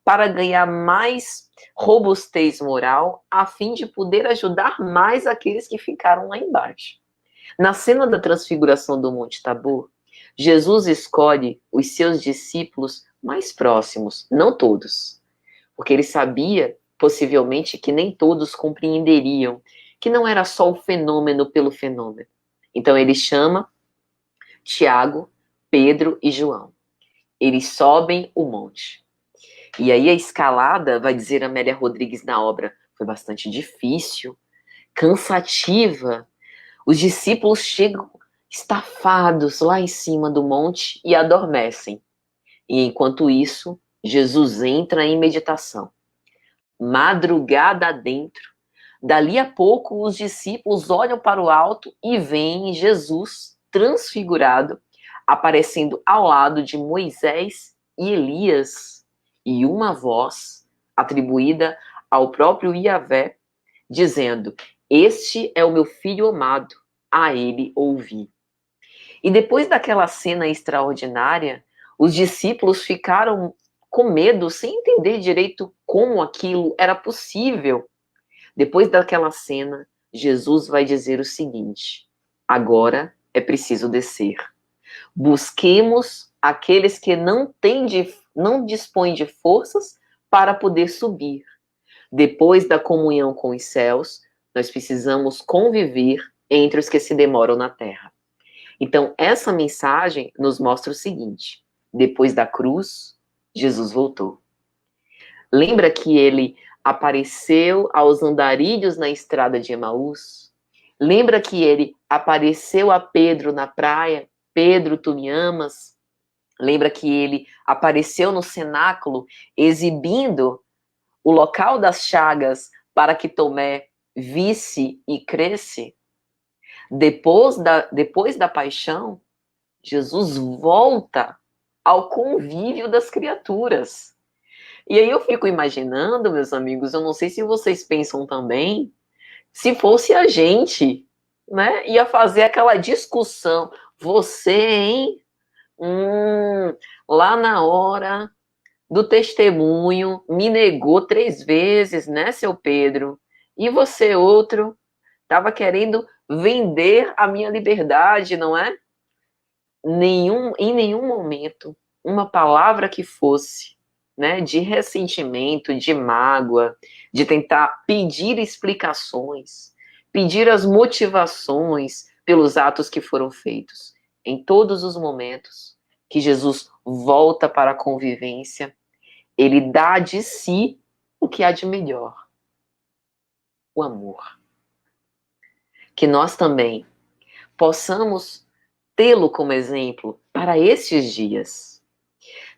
para ganhar mais robustez moral, a fim de poder ajudar mais aqueles que ficaram lá embaixo. Na cena da transfiguração do Monte Tabor, Jesus escolhe os seus discípulos mais próximos, não todos, porque ele sabia, possivelmente, que nem todos compreenderiam que não era só o fenômeno pelo fenômeno. Então ele chama Tiago, Pedro e João. Eles sobem o monte. E aí a escalada, vai dizer Amélia Rodrigues na obra, foi bastante difícil, cansativa. Os discípulos chegam estafados lá em cima do monte e adormecem. E enquanto isso, Jesus entra em meditação. Madrugada adentro, dali a pouco os discípulos olham para o alto e veem Jesus transfigurado, aparecendo ao lado de Moisés e Elias, e uma voz atribuída ao próprio Yahvé, dizendo: este é o meu filho amado, a ele ouvi. E depois daquela cena extraordinária, os discípulos ficaram com medo, sem entender direito como aquilo era possível. Depois daquela cena, Jesus vai dizer o seguinte: agora é preciso descer. Busquemos aqueles que não dispõem de forças para poder subir. Depois da comunhão com os céus, nós precisamos conviver entre os que se demoram na terra. Então, essa mensagem nos mostra o seguinte: depois da cruz, Jesus voltou. Lembra que ele apareceu aos andarilhos na estrada de Emaús? Lembra que ele apareceu a Pedro na praia? Pedro, tu me amas? Lembra que ele apareceu no cenáculo, exibindo o local das chagas para que Tomé visse e cresce? Depois da paixão, Jesus volta ao convívio das criaturas. E aí eu fico imaginando, meus amigos, eu não sei se vocês pensam também, se fosse a gente, né, ia fazer aquela discussão. Você, hein? Lá na hora do testemunho, me negou 3 vezes, né, seu Pedro? E você, outro, estava querendo vender a minha liberdade, não é? Em nenhum momento, uma palavra que fosse, né, de ressentimento, de mágoa, de tentar pedir explicações, pedir as motivações pelos atos que foram feitos. Em todos os momentos que Jesus volta para a convivência, ele dá de si o que há de melhor: o amor. Que nós também possamos tê-lo como exemplo para estes dias.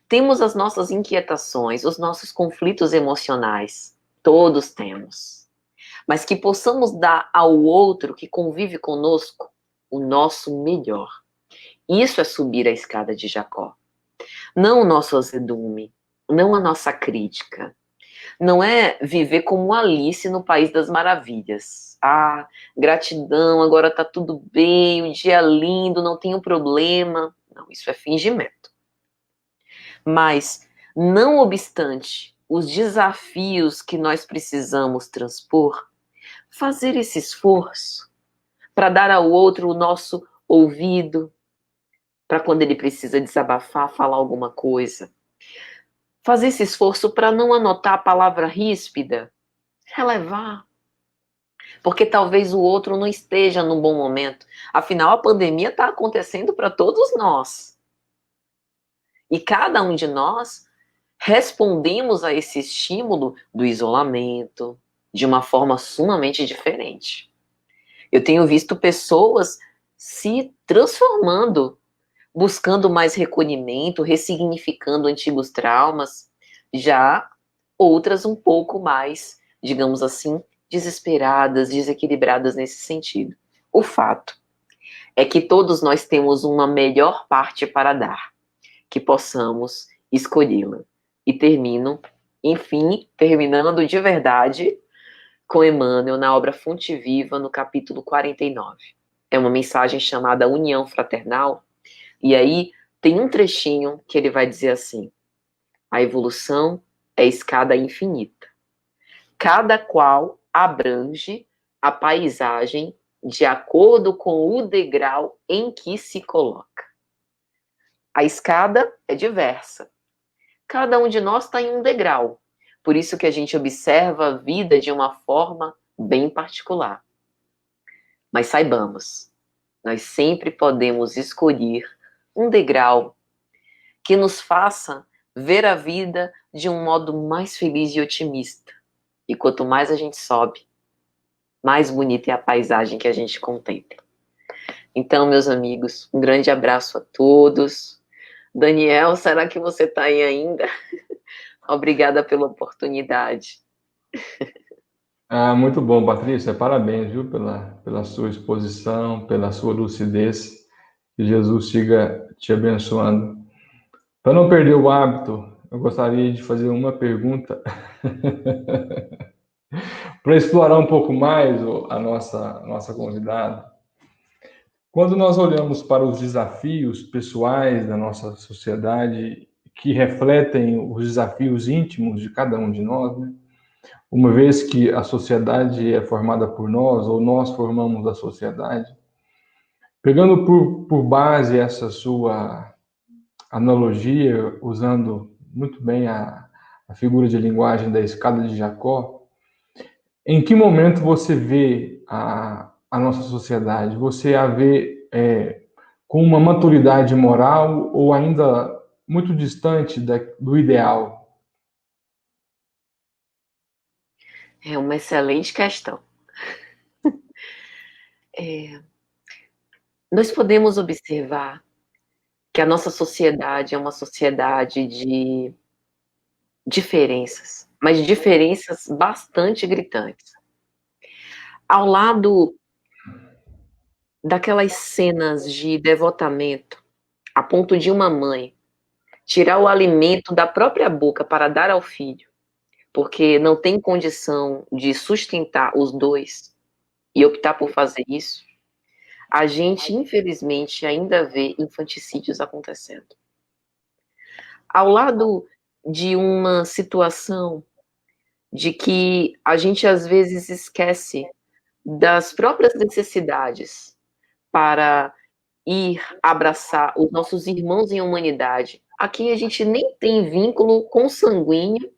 Temos as nossas inquietações, os nossos conflitos emocionais. Todos temos. Mas que possamos dar ao outro que convive conosco o nosso melhor. Isso é subir a escada de Jacó. Não o nosso azedume, não a nossa crítica. Não é viver como Alice no País das Maravilhas. Ah, gratidão, agora tá tudo bem, um dia lindo, não tenho problema. Não, isso é fingimento. Mas, não obstante os desafios que nós precisamos transpor, fazer esse esforço para dar ao outro o nosso ouvido, para quando ele precisa desabafar, falar alguma coisa. Fazer esse esforço para não anotar a palavra ríspida, relevar. Porque talvez o outro não esteja num bom momento. Afinal, a pandemia está acontecendo para todos nós. E cada um de nós respondemos a esse estímulo do isolamento de uma forma sumamente diferente. Eu tenho visto pessoas se transformando, buscando mais recolhimento, ressignificando antigos traumas, já outras um pouco mais, digamos assim, desesperadas, desequilibradas nesse sentido. O fato é que todos nós temos uma melhor parte para dar, que possamos escolhê-la. E terminando de verdade com Emmanuel na obra Fonte Viva, no capítulo 49. É uma mensagem chamada União Fraternal, e aí tem um trechinho que ele vai dizer assim: a evolução é escada infinita. Cada qual abrange a paisagem de acordo com o degrau em que se coloca. A escada é diversa. Cada um de nós está em um degrau. Por isso que a gente observa a vida de uma forma bem particular. Mas saibamos, nós sempre podemos escolher um degrau que nos faça ver a vida de um modo mais feliz e otimista. E quanto mais a gente sobe, mais bonita é a paisagem que a gente contempla. Então, meus amigos, um grande abraço a todos. Daniel, será que você está aí ainda? Obrigada pela oportunidade. Muito bom, Patrícia. Parabéns, viu, pela sua exposição, pela sua lucidez. Que Jesus siga te abençoando. Para não perder o hábito, eu gostaria de fazer uma pergunta para explorar um pouco mais a nossa convidada. Quando nós olhamos para os desafios pessoais da nossa sociedade, que refletem os desafios íntimos de cada um de nós, né? Uma vez que a sociedade é formada por nós, ou nós formamos a sociedade, pegando por base essa sua analogia, usando muito bem a figura de linguagem da escada de Jacó, em que momento você vê a nossa sociedade? Você a vê com uma maturidade moral ou ainda muito distante do ideal? É uma excelente questão. Nós podemos observar que a nossa sociedade é uma sociedade de diferenças, mas diferenças bastante gritantes. Ao lado daquelas cenas de devotamento, a ponto de uma mãe tirar o alimento da própria boca para dar ao filho, porque não tem condição de sustentar os dois e optar por fazer isso, a gente, infelizmente, ainda vê infanticídios acontecendo. Ao lado de uma situação de que a gente às vezes esquece das próprias necessidades para ir abraçar os nossos irmãos em humanidade, a quem a gente nem tem vínculo consanguíneo,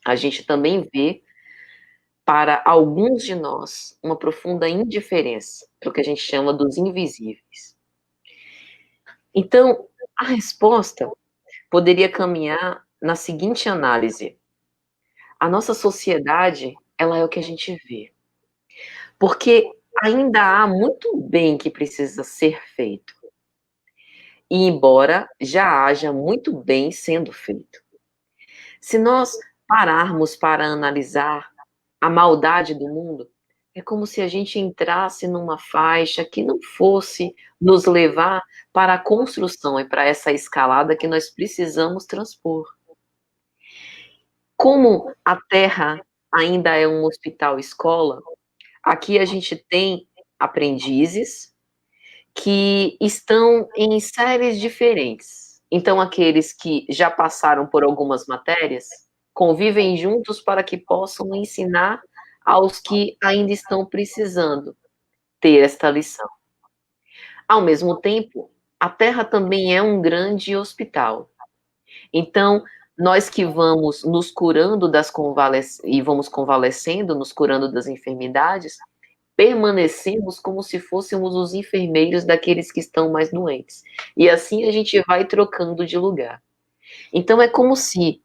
a gente também vê, para alguns de nós, uma profunda indiferença para o que a gente chama dos invisíveis. Então, a resposta poderia caminhar na seguinte análise: a nossa sociedade, ela é o que a gente vê. Porque ainda há muito bem que precisa ser feito. e embora já haja muito bem sendo feito. Se nós pararmos para analisar a maldade do mundo, é como se a gente entrasse numa faixa que não fosse nos levar para a construção e para essa escalada que nós precisamos transpor. Como a Terra ainda é um hospital-escola, aqui a gente tem aprendizes que estão em séries diferentes. Então, aqueles que já passaram por algumas matérias convivem juntos para que possam ensinar aos que ainda estão precisando ter esta lição. Ao mesmo tempo, a Terra também é um grande hospital. Então, nós que vamos nos curando e vamos convalescendo, nos curando das enfermidades, permanecemos como se fôssemos os enfermeiros daqueles que estão mais doentes. E assim a gente vai trocando de lugar. Então é como se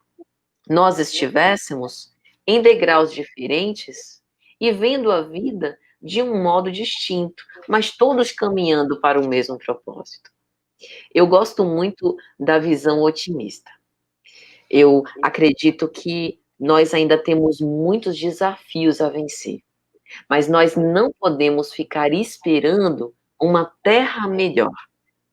nós estivéssemos em degraus diferentes e vendo a vida de um modo distinto, mas todos caminhando para o mesmo propósito. Eu gosto muito da visão otimista. Eu acredito que nós ainda temos muitos desafios a vencer, mas nós não podemos ficar esperando uma terra melhor,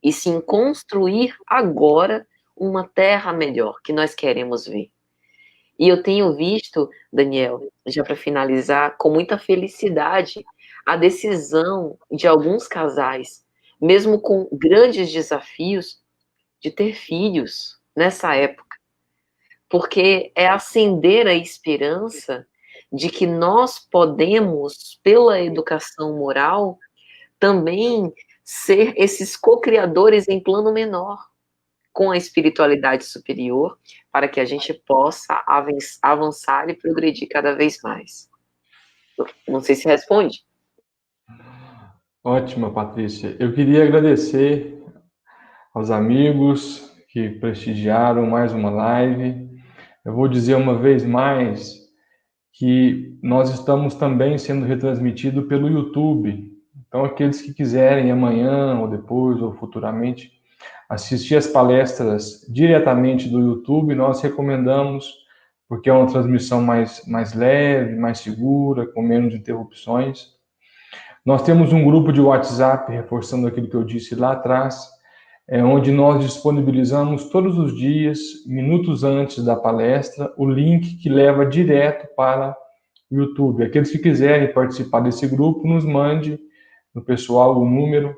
e sim construir agora uma terra melhor que nós queremos ver. E eu tenho visto, Daniel, já para finalizar, com muita felicidade, a decisão de alguns casais, mesmo com grandes desafios, de ter filhos nessa época, porque é acender a esperança de que nós podemos, pela educação moral, também ser esses co-criadores em plano menor, com a espiritualidade superior, para que a gente possa avançar e progredir cada vez mais. Não sei se responde. Ótima, Patrícia. Eu queria agradecer aos amigos que prestigiaram mais uma live. Eu vou dizer uma vez mais que nós estamos também sendo retransmitidos pelo YouTube. Então, aqueles que quiserem amanhã, ou depois, ou futuramente, assistir as palestras diretamente do YouTube, nós recomendamos, porque é uma transmissão mais leve, mais segura, com menos interrupções. Nós temos um grupo de WhatsApp, reforçando aquilo que eu disse lá atrás, onde nós disponibilizamos todos os dias, minutos antes da palestra, o link que leva direto para o YouTube. Aqueles que quiserem participar desse grupo, nos mande no pessoal o número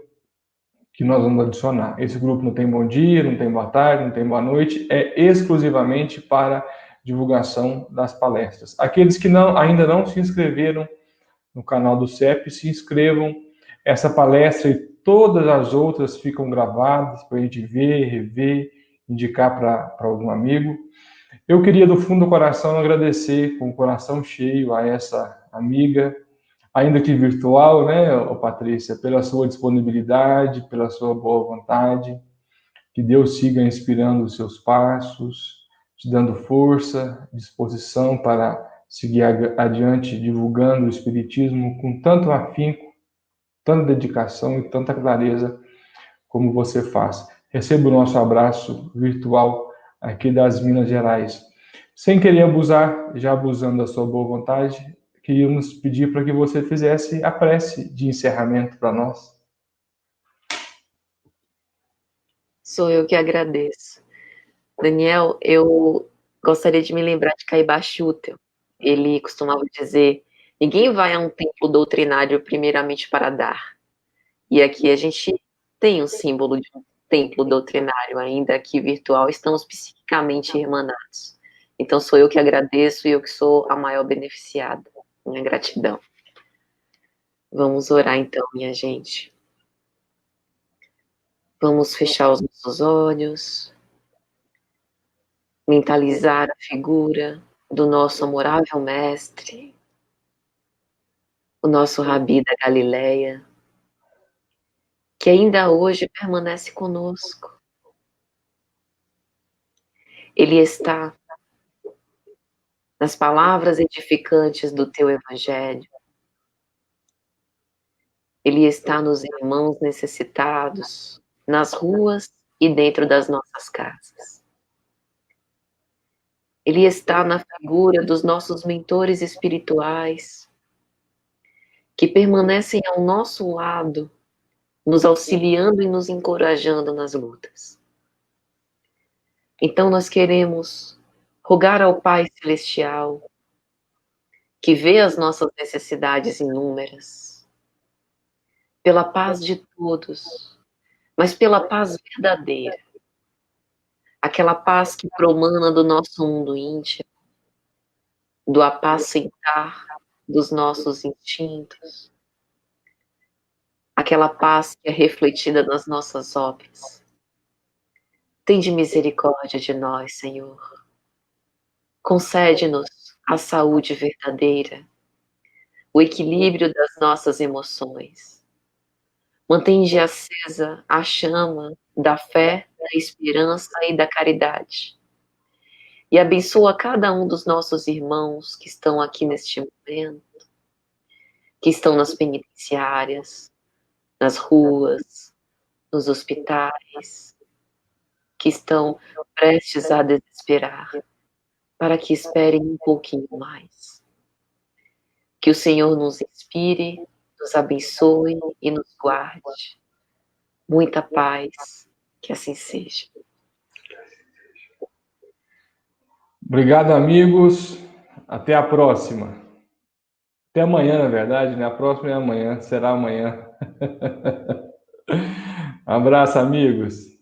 que nós vamos adicionar. Esse grupo não tem bom dia, não tem boa tarde, não tem boa noite, é exclusivamente para divulgação das palestras. Aqueles que ainda não se inscreveram no canal do CEP, se inscrevam. Essa palestra e todas as outras ficam gravadas para a gente ver, rever, indicar para algum amigo. Eu queria, do fundo do coração, agradecer com o coração cheio a essa amiga, ainda que virtual, né, Patrícia, pela sua disponibilidade, pela sua boa vontade. Que Deus siga inspirando os seus passos, te dando força, disposição para seguir adiante, divulgando o Espiritismo com tanto afinco, tanta dedicação e tanta clareza como você faz. Receba o nosso abraço virtual aqui das Minas Gerais. Sem querer abusar, já abusando da sua boa vontade, queríamos pedir para que você fizesse a prece de encerramento para nós. Sou eu que agradeço. Daniel, eu gostaria de me lembrar de Caiba Schutel. Ele costumava dizer: ninguém vai a um templo doutrinário primeiramente para dar. E aqui a gente tem um símbolo de um templo doutrinário, ainda que virtual, estamos psiquicamente irmanados. Então sou eu que agradeço e eu que sou a maior beneficiada. Minha gratidão. Vamos orar então, minha gente. Vamos fechar os nossos olhos, mentalizar a figura do nosso amorável mestre, o nosso Rabi da Galileia, que ainda hoje permanece conosco. Ele está nas palavras edificantes do teu Evangelho. Ele está nos irmãos necessitados, nas ruas e dentro das nossas casas. Ele está na figura dos nossos mentores espirituais, que permanecem ao nosso lado, nos auxiliando e nos encorajando nas lutas. Então nós queremos rogar ao Pai Celestial, que vê as nossas necessidades inúmeras, pela paz de todos, mas pela paz verdadeira, aquela paz que promana do nosso mundo íntimo, do apacentar dos nossos instintos, aquela paz que é refletida nas nossas obras. Tende misericórdia de nós, Senhor. Concede-nos a saúde verdadeira, o equilíbrio das nossas emoções. Mantende acesa a chama da fé, da esperança e da caridade. E abençoa cada um dos nossos irmãos que estão aqui neste momento, que estão nas penitenciárias, nas ruas, nos hospitais, que estão prestes a desesperar, para que esperem um pouquinho mais. Que o Senhor nos inspire, nos abençoe e nos guarde. Muita paz, que assim seja. Obrigado, amigos. Até a próxima. Até amanhã, na verdade, né? A próxima é amanhã, será amanhã. Abraço, amigos.